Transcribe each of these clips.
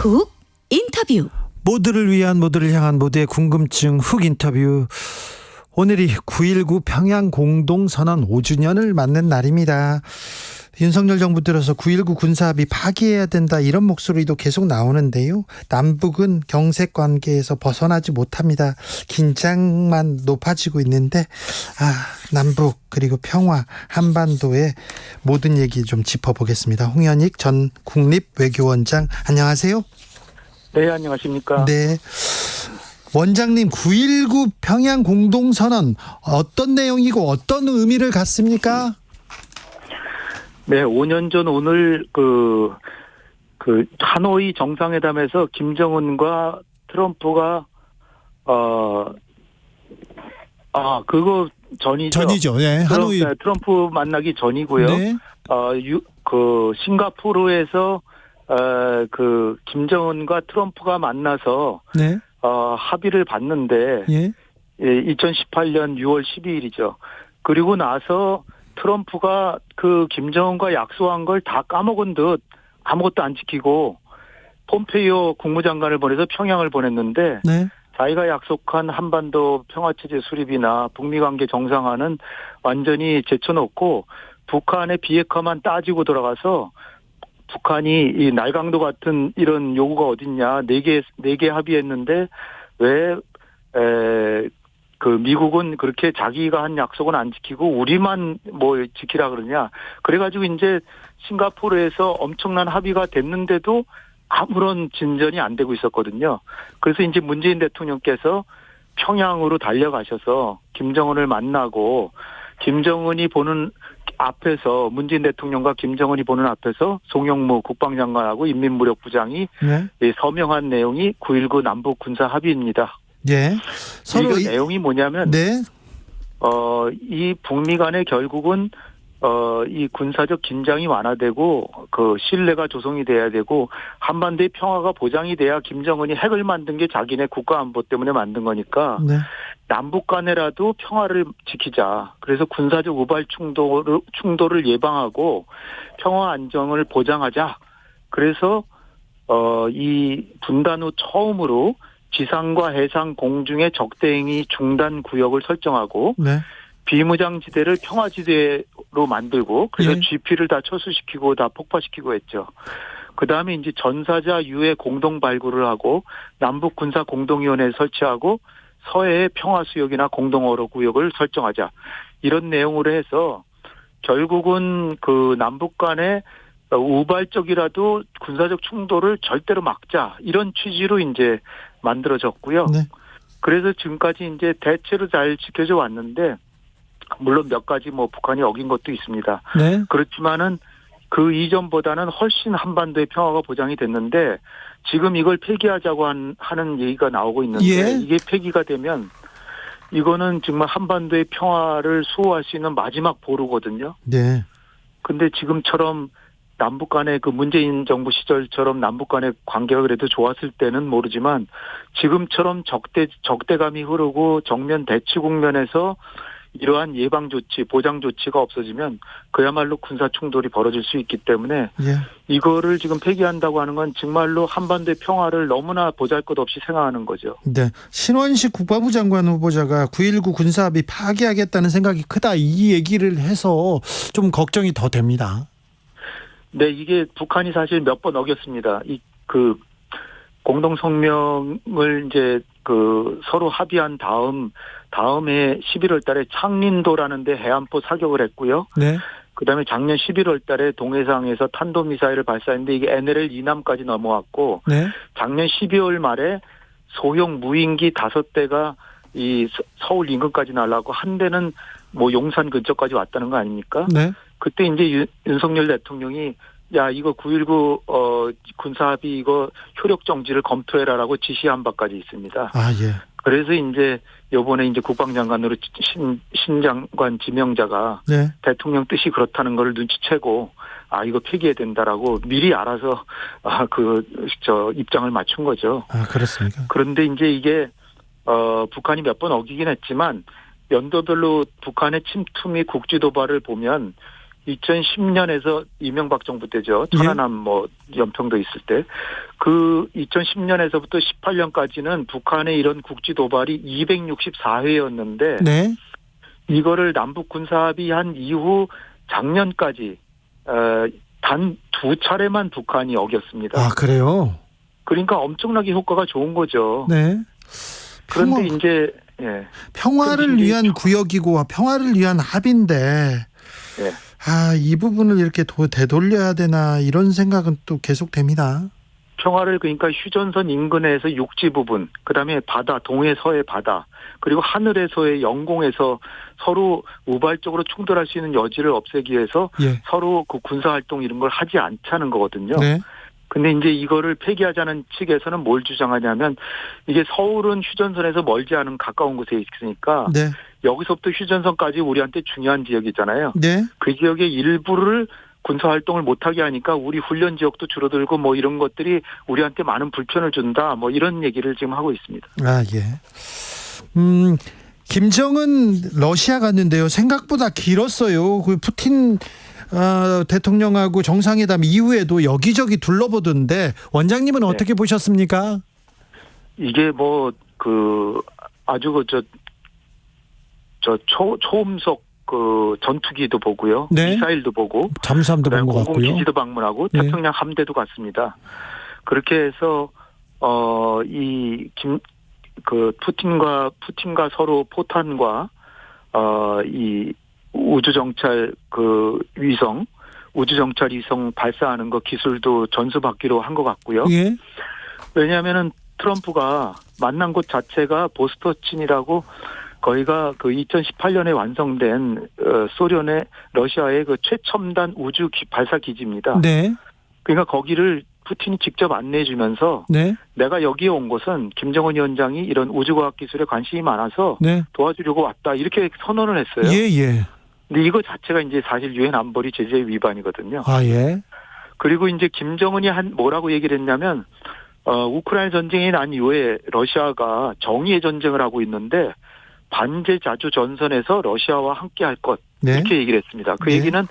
훅 인터뷰. 모두를 위한, 모두를 향한, 모두의 궁금증 훅 인터뷰. 오늘이 9.19 평양 공동선언 5주년을 맞는 날입니다. 윤석열 정부 들어서 9.19 군사합의 파기해야 된다, 이런 목소리도 계속 나오는데요. 남북은 경색 관계에서 벗어나지 못합니다. 긴장만 높아지고 있는데 남북 그리고 평화, 한반도의 모든 얘기 좀 짚어보겠습니다. 홍현익 전 국립외교원장, 안녕하세요. 네, 안녕하십니까. 네. 원장님, 9.19 평양 공동선언 어떤 내용이고 어떤 의미를 갖습니까? 네, 5년 전 오늘 그 하노이 정상회담에서 김정은과 트럼프가 그거 전이죠. 네, 하노이. 트럼프 만나기 전이고요. 네. 싱가포르에서 김정은과 트럼프가 만나서 네. 합의를 봤는데, 예. 2018년 6월 12일이죠. 그리고 나서 트럼프가 김정은과 약속한 걸 다 까먹은 듯 아무것도 안 지키고 폼페이오 국무장관을 보내서 평양을 보냈는데, 네. 자기가 약속한 한반도 평화체제 수립이나 북미 관계 정상화는 완전히 제쳐놓고 북한의 비핵화만 따지고 돌아가서, 북한이 이 날강도 같은 이런 요구가 어딨냐, 4개 합의했는데 왜 미국은 그렇게 자기가 한 약속은 안 지키고 우리만 지키라 그러냐. 그래가지고 이제 싱가포르에서 엄청난 합의가 됐는데도 아무런 진전이 안 되고 있었거든요. 그래서 이제 문재인 대통령께서 평양으로 달려가셔서 김정은을 만나고, 김정은이 보는 앞에서, 문재인 대통령과 김정은이 보는 앞에서 송영무 국방장관하고 인민무력부장이 서명한 내용이 9.19 남북 군사 합의입니다. 예. 서로 내용이 뭐냐면, 네. 이 북미 간에 결국은 이 군사적 긴장이 완화되고 신뢰가 조성이 돼야 되고, 한반도의 평화가 보장이 돼야, 김정은이 핵을 만든 게 자기네 국가 안보 때문에 만든 거니까, 네. 남북 간에라도 평화를 지키자. 그래서 군사적 우발 충돌을 예방하고 평화 안정을 보장하자. 그래서 이 분단 후 처음으로 지상과 해상 공중의 적대행위 중단 구역을 설정하고, 네. 비무장지대를 평화지대로 만들고, 그래서 예. GP를 다 철수시키고 다 폭파시키고 했죠. 그 다음에 이제 전사자 유해 공동 발굴을 하고, 남북 군사 공동위원회를 설치하고, 서해의 평화수역이나 공동어로 구역을 설정하자. 이런 내용으로 해서 결국은 남북 간의 우발적이라도 군사적 충돌을 절대로 막자, 이런 취지로 이제 만들어졌고요. 네. 그래서 지금까지 이제 대체로 잘 지켜져 왔는데, 물론 몇 가지 북한이 어긴 것도 있습니다. 네. 그렇지만은 그 이전보다는 훨씬 한반도의 평화가 보장이 됐는데, 지금 이걸 폐기하자고 하는 얘기가 나오고 있는데, 예. 이게 폐기가 되면 이거는 정말 한반도의 평화를 수호할 수 있는 마지막 보루거든요. 네. 근데 지금처럼 남북 간의 문재인 정부 시절처럼 남북 간의 관계가 그래도 좋았을 때는 모르지만, 지금처럼 적대감이 흐르고 정면 대치 국면에서 이러한 예방 조치, 보장 조치가 없어지면 그야말로 군사 충돌이 벌어질 수 있기 때문에, 예. 이거를 지금 폐기한다고 하는 건 정말로 한반도의 평화를 너무나 보잘것없이 생각하는 거죠. 네. 신원식 국방부 장관 후보자가 9.19 군사합의 파기하겠다는 생각이 크다, 이 얘기를 해서 좀 걱정이 더 됩니다. 네. 이게 북한이 사실 몇 번 어겼습니다. 공동 성명을 이제 서로 합의한 다음에 11월 달에 창린도라는 데 해안포 사격을 했고요. 네. 그다음에 작년 11월 달에 동해상에서 탄도미사일을 발사했는데 이게 NLL 이남까지 넘어왔고, 네. 작년 12월 말에 소형 무인기 5대가 이 서울 인근까지 날아가고, 한 대는 용산 근처까지 왔다는 거 아닙니까? 네. 그때 이제 윤석열 대통령이 이거 9.19 군사합의 이거 효력 정지를 검토해라라고 지시한 바까지 있습니다. 예. 그래서 이제 요번에 이제 국방장관으로 신 장관 지명자가, 네. 대통령 뜻이 그렇다는 걸 눈치채고 이거 폐기해야 된다라고 미리 알아서 입장을 맞춘 거죠. 그렇습니까? 그런데 이제 이게 북한이 몇 번 어기긴 했지만, 연도별로 북한의 침투 및 국지 도발을 보면 2010년에서 이명박 정부 때죠. 천안함 뭐 연평도 있을 때. 그 2010년에서부터 18년까지는 북한의 이런 국지 도발이 264회였는데 네. 이거를 남북 군사합의한 이후 작년까지 단 2차례만 북한이 어겼습니다. 아, 그래요? 그러니까 엄청나게 효과가 좋은 거죠. 네. 그런데 이제 예. 평화를 위한 구역이고 평화를 위한 합의인데 예. 이 부분을 이렇게 되돌려야 되나 이런 생각은 또 계속됩니다. 평화를 그러니까 휴전선 인근에서 육지 부분, 그다음에 바다, 동해 서해 바다, 그리고 하늘에서의 영공에서 서로 우발적으로 충돌할 수 있는 여지를 없애기 위해서 예. 서로 그 군사 활동 이런 걸 하지 않자는 거거든요. 네. 근데 이제 이거를 폐기하자는 측에서는 뭘 주장하냐면 이게 서울은 휴전선에서 멀지 않은 가까운 곳에 있으니까 네. 여기서부터 휴전선까지 우리한테 중요한 지역이잖아요. 네. 그 지역의 일부를 군사 활동을 못하게 하니까 우리 훈련 지역도 줄어들고 뭐 이런 것들이 우리한테 많은 불편을 준다. 뭐 이런 얘기를 지금 하고 있습니다. 아, 예. 김정은 러시아 갔는데요. 생각보다 길었어요. 그 푸틴 대통령하고 정상회담 이후에도 여기저기 둘러보던데 원장님은 어떻게 보셨습니까? 이게 뭐 아주 초음속 전투기도 보고요. 네. 미사일도 보고. 잠수함도 본 것 같고요. 공군기지도 방문하고 네. 태평양 함대도 갔습니다. 그렇게 해서 푸틴과 서로 포탄과 이 우주정찰 우주정찰 위성 발사하는 거 기술도 전수받기로 한 것 같고요. 예. 왜냐하면은 트럼프가 만난 곳 자체가 보스토친이라고 거기가 그 2018년에 완성된 러시아의 그 최첨단 우주 발사 기지입니다. 네. 그러니까 거기를 푸틴이 직접 안내해주면서 네. 내가 여기에 온 것은 김정은 위원장이 이런 우주과학 기술에 관심이 많아서 네. 도와주려고 왔다 이렇게 선언을 했어요. 예. 근데 이거 자체가 이제 사실 유엔 안보리 제재 위반이거든요. 아, 예. 그리고 이제 김정은이 뭐라고 얘기를 했냐면 우크라이나 전쟁이 난 이후에 러시아가 정의의 전쟁을 하고 있는데 반제 자주 전선에서 러시아와 함께 할 것 네. 이렇게 얘기를 했습니다. 그 네. 얘기는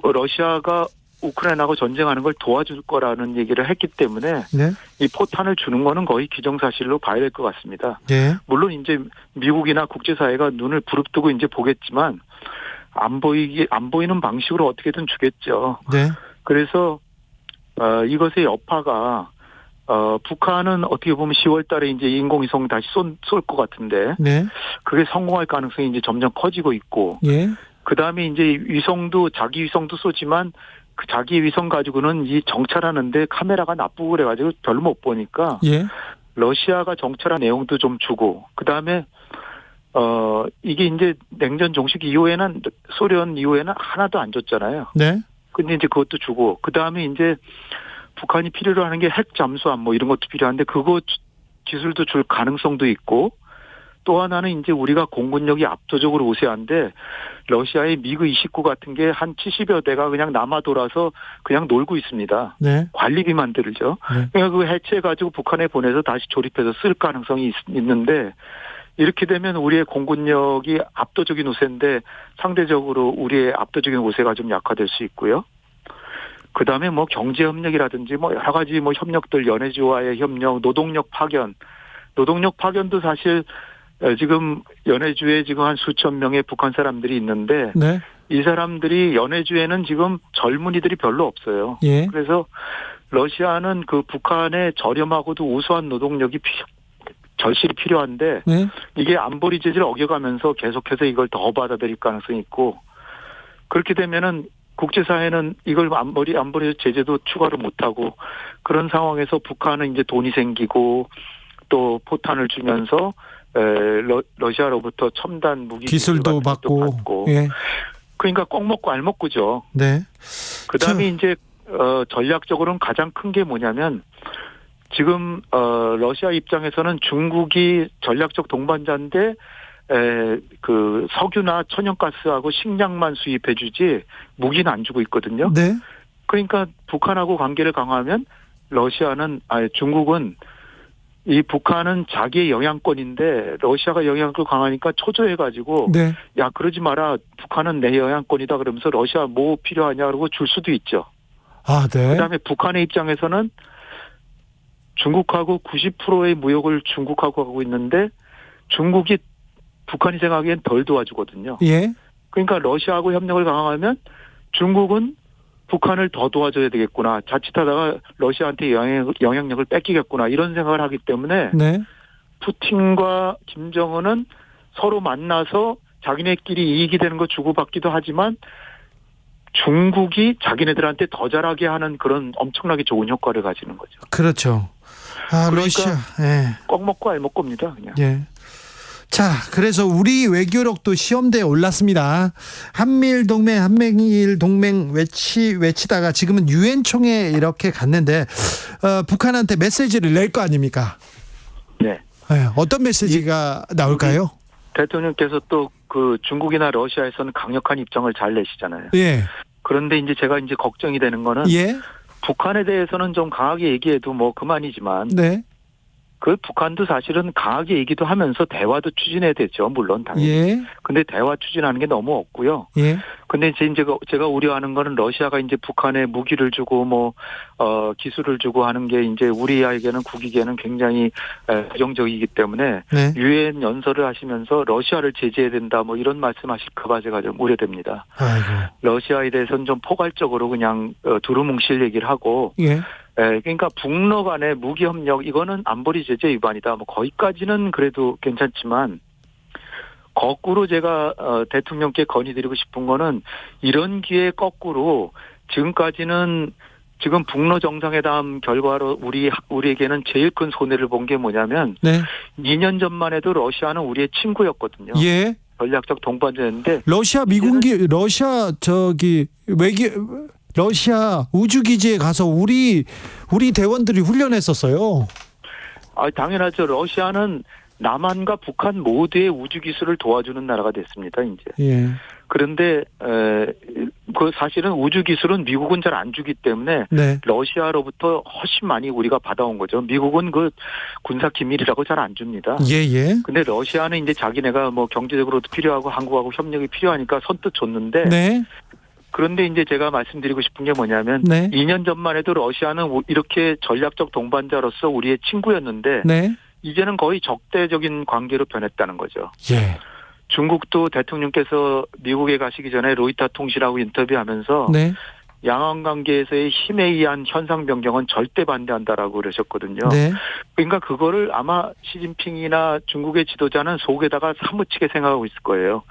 러시아가 우크라이나하고 전쟁하는 걸 도와줄 거라는 얘기를 했기 때문에 네. 이 포탄을 주는 거는 거의 기정사실로 봐야 될 것 같습니다. 네. 물론 이제 미국이나 국제사회가 눈을 부릅뜨고 이제 보겠지만 안 보이는 방식으로 어떻게든 주겠죠. 네. 그래서 이것의 여파가 북한은 어떻게 보면 10월 달에 이제 인공위성 다시 쏠 것 같은데 네. 그게 성공할 가능성이 이제 점점 커지고 있고 예. 그다음에 이제 자기 위성도 쏘지만 그 자기 위성 가지고는 이 정찰하는데 카메라가 나쁘고 그래가지고 별로 못 보니까 예. 러시아가 정찰한 내용도 좀 주고 그다음에 이게 이제 냉전 종식 이후에는 소련 이후에는 하나도 안 줬잖아요. 네. 근데 이제 그것도 주고 그다음에 이제 북한이 필요로 하는 게 핵 잠수함 뭐 이런 것도 필요한데 그거 기술도 줄 가능성도 있고 또 하나는 이제 우리가 공군력이 압도적으로 우세한데 러시아의 미그 29 같은 게 한 70여 대가 그냥 남아 돌아서 그냥 놀고 있습니다. 네. 관리비만 들죠. 네. 그러니까 그 해체해가지고 북한에 보내서 다시 조립해서 쓸 가능성이 있는데 이렇게 되면 우리의 공군력이 압도적인 우세인데 상대적으로 우리의 압도적인 우세가 좀 약화될 수 있고요. 그다음에 뭐 경제 협력이라든지 뭐 여러 가지 뭐 협력들 연해주와의 협력, 노동력 파견도 사실 지금 연해주에 지금 한 수천 명의 북한 사람들이 있는데 네. 이 사람들이 연해주에는 지금 젊은이들이 별로 없어요. 예. 그래서 러시아는 그 북한의 저렴하고도 우수한 노동력이 절실히 필요한데 네. 이게 안보리 제재를 어겨가면서 계속해서 이걸 더 받아들일 가능성이 있고 그렇게 되면은 국제사회는 이걸 안보리 제재도 추가로 못하고 그런 상황에서 북한은 이제 돈이 생기고 또 포탄을 주면서 러시아로부터 첨단 무기 기술도 받고. 예. 그러니까 꼭 먹고 알 먹고죠. 네. 그다음에 이제 전략적으로는 가장 큰 게 뭐냐면 지금 러시아 입장에서는 중국이 전략적 동반자인데 그 석유나 천연가스하고 식량만 수입해주지 무기는 안 주고 있거든요. 네. 그러니까 북한하고 관계를 강화하면 중국은 이 북한은 자기의 영향권인데 러시아가 영향력을 강하니까 초조해가지고 네. 야 그러지 마라 북한은 내 영향권이다 그러면서 러시아 뭐 필요하냐 그러고 줄 수도 있죠. 아, 네. 그다음에 북한의 입장에서는 중국하고 90%의 무역을 중국하고 하고 있는데 중국이 북한이 생각하기엔 덜 도와주거든요. 예. 그러니까 러시아하고 협력을 강화하면 중국은 북한을 더 도와줘야 되겠구나. 자칫하다가 러시아한테 영향력을 뺏기겠구나. 이런 생각을 하기 때문에 네. 푸틴과 김정은은 서로 만나서 자기네끼리 이익이 되는 거 주고받기도 하지만 중국이 자기네들한테 더 잘하게 하는 그런 엄청나게 좋은 효과를 가지는 거죠. 그렇죠. 아, 그러니까 러시아. 예. 꼭 먹고 알 먹고입니다. 그냥. 예. 자, 그래서 우리 외교력도 시험대에 올랐습니다. 한미일 동맹 외치다가 지금은 유엔 총회 이렇게 갔는데 북한한테 메시지를 낼 거 아닙니까? 네. 네, 어떤 메시지가 나올까요? 대통령께서 또 그 중국이나 러시아에서는 강력한 입장을 잘 내시잖아요. 예. 그런데 이제 제가 이제 걱정이 되는 거는 예. 북한에 대해서는 좀 강하게 얘기해도 뭐 그만이지만 네. 그 북한도 사실은 강하게 얘기도 하면서 대화도 추진해야 되죠. 물론 당연히. 예. 근데 대화 추진하는 게 너무 없고요. 예. 근데 이제 제가 우려하는 거는 러시아가 이제 북한에 무기를 주고 기술을 주고 하는 게 이제 우리에게는 국익에는 굉장히 부정적이기 때문에 네. 유엔 연설을 하시면서 러시아를 제재해야 된다 뭐 이런 말씀하실까 봐 제가 좀 우려됩니다. 아이고. 러시아에 대해서는 좀 포괄적으로 그냥 두루뭉실 얘기를 하고 예. 그러니까 북러 간의 무기 협력 이거는 안보리 제재 위반이다. 뭐 거기까지는 그래도 괜찮지만 거꾸로 제가 대통령께 건의드리고 싶은 거는 이런 기회에 거꾸로 지금까지는 지금 북러 정상회담 결과로 우리에게는 제일 큰 손해를 본 게 뭐냐면 네. 2년 전만 해도 러시아는 우리의 친구였거든요. 예. 전략적 동반자였는데 러시아 우주기지에 가서 우리 대원들이 훈련했었어요. 당연하죠. 러시아는 남한과 북한 모두의 우주 기술을 도와주는 나라가 됐습니다. 이제. 예. 그런데 그 사실은 우주 기술은 미국은 잘 안 주기 때문에 네. 러시아로부터 훨씬 많이 우리가 받아온 거죠. 미국은 그 군사 기밀이라고 잘 안 줍니다. 예. 근데 러시아는 이제 자기네가 뭐 경제적으로도 필요하고 한국하고 협력이 필요하니까 선뜻 줬는데. 네. 그런데 이제 제가 말씀드리고 싶은 게 뭐냐면 네. 2년 전만 해도 러시아는 이렇게 전략적 동반자로서 우리의 친구였는데 네. 이제는 거의 적대적인 관계로 변했다는 거죠. 예. 중국도 대통령께서 미국에 가시기 전에 로이터 통신하고 인터뷰하면서 네. 양안 관계에서의 힘에 의한 현상 변경은 절대 반대한다라고 그러셨거든요. 네. 그러니까 그거를 아마 시진핑이나 중국의 지도자는 속에다가 사무치게 생각하고 있을 거예요.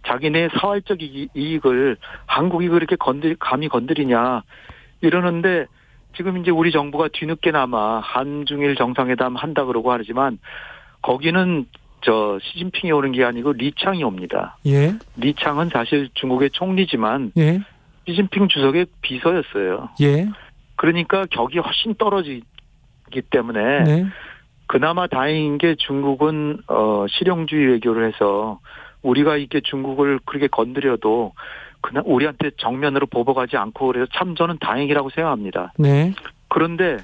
자기네 사활적 이익을 한국이 그렇게 감히 건드리냐 이러는데 지금 이제 우리 정부가 뒤늦게나마 한중일 정상회담 한다 그러고 하지만 거기는 시진핑이 오는 게 아니고 리창이 옵니다. 예. 리창은 사실 중국의 총리지만 예. 시진핑 주석의 비서였어요. 예. 그러니까 격이 훨씬 떨어지기 때문에 네. 그나마 다행인 게 중국은 실용주의 외교를 해서 우리가 이렇게 중국을 그렇게 건드려도 그냥 우리한테 정면으로 보복하지 않고 그래서 참 저는 다행이라고 생각합니다. 네. 그런데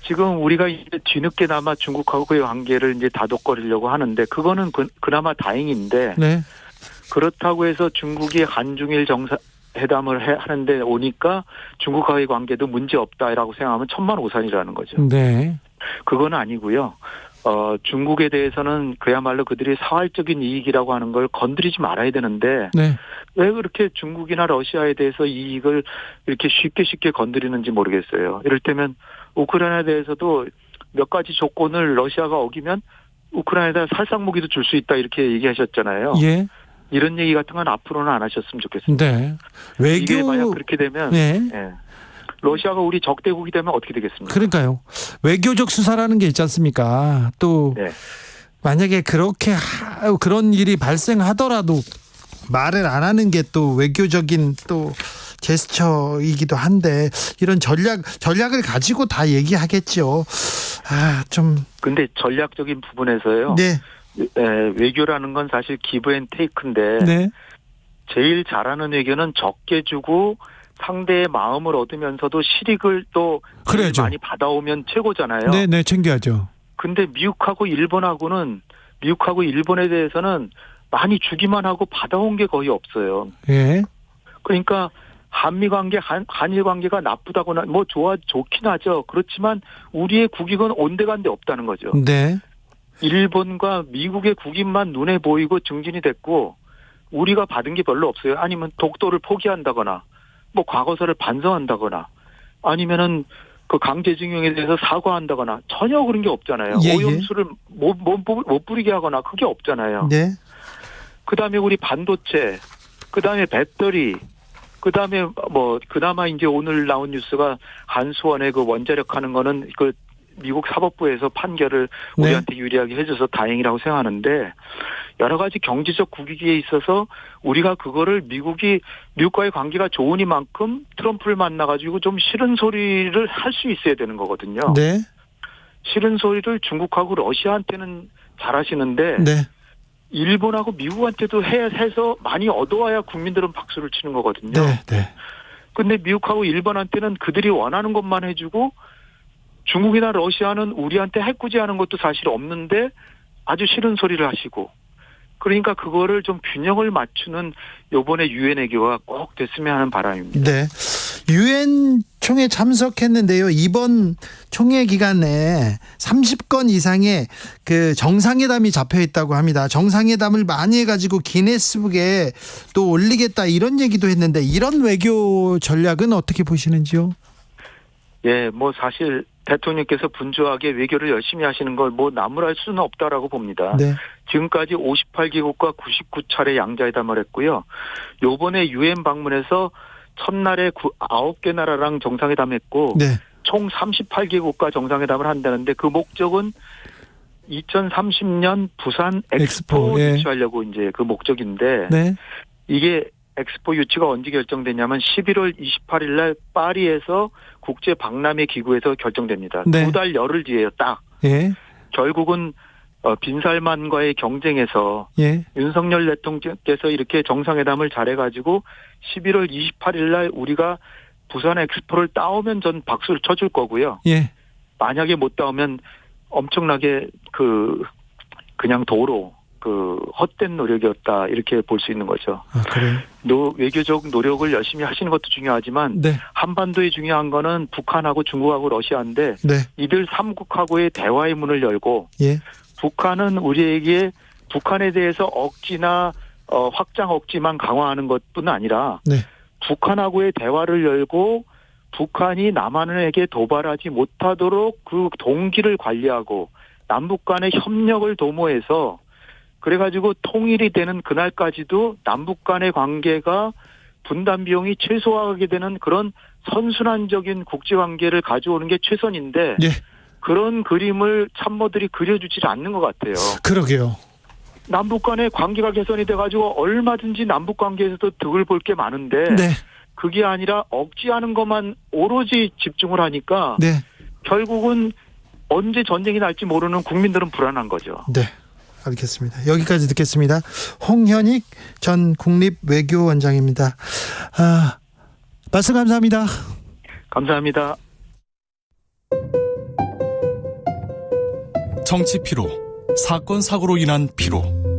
지금 우리가 이제 뒤늦게나마 중국하고의 관계를 이제 다독거리려고 하는데 그거는 그나마 다행인데 네. 그렇다고 해서 중국이 한중일 정상회담을 하는데 오니까 중국과의 관계도 문제 없다라고 생각하면 천만오산이라는 거죠. 네. 그건 아니고요. 중국에 대해서는 그야말로 그들이 사활적인 이익이라고 하는 걸 건드리지 말아야 되는데 네. 왜 그렇게 중국이나 러시아에 대해서 이익을 이렇게 쉽게 건드리는지 모르겠어요. 이를테면 우크라이나에 대해서도 몇 가지 조건을 러시아가 어기면 우크라이나에다 살상무기도 줄 수 있다 이렇게 얘기하셨잖아요. 예. 이런 얘기 같은 건 앞으로는 안 하셨으면 좋겠습니다. 네. 이게 만약 그렇게 되면 네. 러시아가 우리 적대국이 되면 어떻게 되겠습니까? 그러니까요. 외교적 수사라는 게 있지 않습니까? 또 네. 만약에 그런 일이 발생하더라도 말을 안 하는 게 또 외교적인 또 제스처이기도 한데 이런 전략을 가지고 다 얘기하겠죠. 근데 전략적인 부분에서요. 네. 외교라는 건 사실 기브 앤 테이크인데 네. 제일 잘하는 외교는 적게 주고 상대의 마음을 얻으면서도 실익을 또 그래야죠. 많이 받아오면 최고잖아요. 네, 챙겨야죠. 근데 미국하고 일본에 대해서는 많이 주기만 하고 받아온 게 거의 없어요. 예. 그러니까 한미 관계, 한일 관계가 나쁘다거나 뭐 좋긴 하죠. 그렇지만 우리의 국익은 온데간데 없다는 거죠. 네. 일본과 미국의 국익만 눈에 보이고 증진이 됐고 우리가 받은 게 별로 없어요. 아니면 독도를 포기한다거나 뭐 과거사를 반성한다거나 아니면은 그 강제징용에 대해서 사과한다거나 전혀 그런 게 없잖아요. 예, 예. 오염수를 못 뿌리게 하거나 그게 없잖아요. 네. 그다음에 우리 반도체, 그다음에 배터리, 그다음에 뭐 그나마 이제 오늘 나온 뉴스가 한수원의 그 원자력 하는 거는 그 미국 사법부에서 판결을 네. 우리한테 유리하게 해줘서 다행이라고 생각하는데 여러 가지 경제적 국익에 있어서 우리가 그거를 미국과의 관계가 좋으니만큼 트럼프를 만나가지고 좀 싫은 소리를 할 수 있어야 되는 거거든요. 네. 싫은 소리를 중국하고 러시아한테는 잘하시는데 네. 일본하고 미국한테도 해서 많이 얻어와야 국민들은 박수를 치는 거거든요. 네. 네. 근데 미국하고 일본한테는 그들이 원하는 것만 해주고 중국이나 러시아는 우리한테 해코지하는 것도 사실 없는데 아주 싫은 소리를 하시고 그러니까 그거를 좀 균형을 맞추는 요번에 유엔 외교가 꼭 됐으면 하는 바람입니다. 네. 유엔 총회 참석했는데요. 이번 총회 기간에 30건 이상의 그 정상회담이 잡혀 있다고 합니다. 정상회담을 많이 해가지고 기네스북에 또 올리겠다 이런 얘기도 했는데 이런 외교 전략은 어떻게 보시는지요? 예, 뭐 사실 대통령께서 분주하게 외교를 열심히 하시는 걸 뭐 나무랄 수는 없다라고 봅니다. 네. 지금까지 58개국과 99차례 양자회담을 했고요. 요번에 유엔 방문해서 첫날에 9개 나라랑 정상회담했고 네. 총 38개국과 정상회담을 한다는데 그 목적은 2030년 부산 엑스포 예. 유치하려고 이제 그 목적인데 네. 이게 엑스포 유치가 언제 결정됐냐면 11월 28일 날 파리에서 국제 박람회 기구에서 결정됩니다. 네. 2달 열흘 뒤에요, 딱. 예. 결국은 빈살만과의 경쟁에서 예. 윤석열 대통령께서 이렇게 정상회담을 잘해가지고 11월 28일 날 우리가 부산 엑스포를 따오면 전 박수를 쳐줄 거고요. 예. 만약에 못 따오면 엄청나게 그냥 도로 헛된 노력이었다 이렇게 볼 수 있는 거죠. 아, 그래요? 외교적 노력을 열심히 하시는 것도 중요하지만 네. 한반도에 중요한 거는 북한하고 중국하고 러시아인데 네. 이들 3국하고의 대화의 문을 열고 예. 북한은 우리에게 북한에 대해서 억지나 확장 억지만 강화하는 것뿐 아니라 네. 북한하고의 대화를 열고 북한이 남한에게 도발하지 못하도록 그 동기를 관리하고 남북 간의 협력을 도모해서 그래가지고 통일이 되는 그날까지도 남북 간의 관계가 분담 비용이 최소화하게 되는 그런 선순환적인 국제관계를 가져오는 게 최선인데 예. 그런 그림을 참모들이 그려주지 않는 것 같아요. 그러게요. 남북 간의 관계가 개선이 돼가지고 얼마든지 남북 관계에서도 득을 볼 게 많은데 네. 그게 아니라 억지하는 것만 오로지 집중을 하니까 네. 결국은 언제 전쟁이 날지 모르는 국민들은 불안한 거죠. 네. 알겠습니다. 여기까지 듣겠습니다. 홍현익 전 국립외교원장입니다. 말씀 감사합니다. 감사합니다. 정치 피로, 사건 사고로 인한 피로,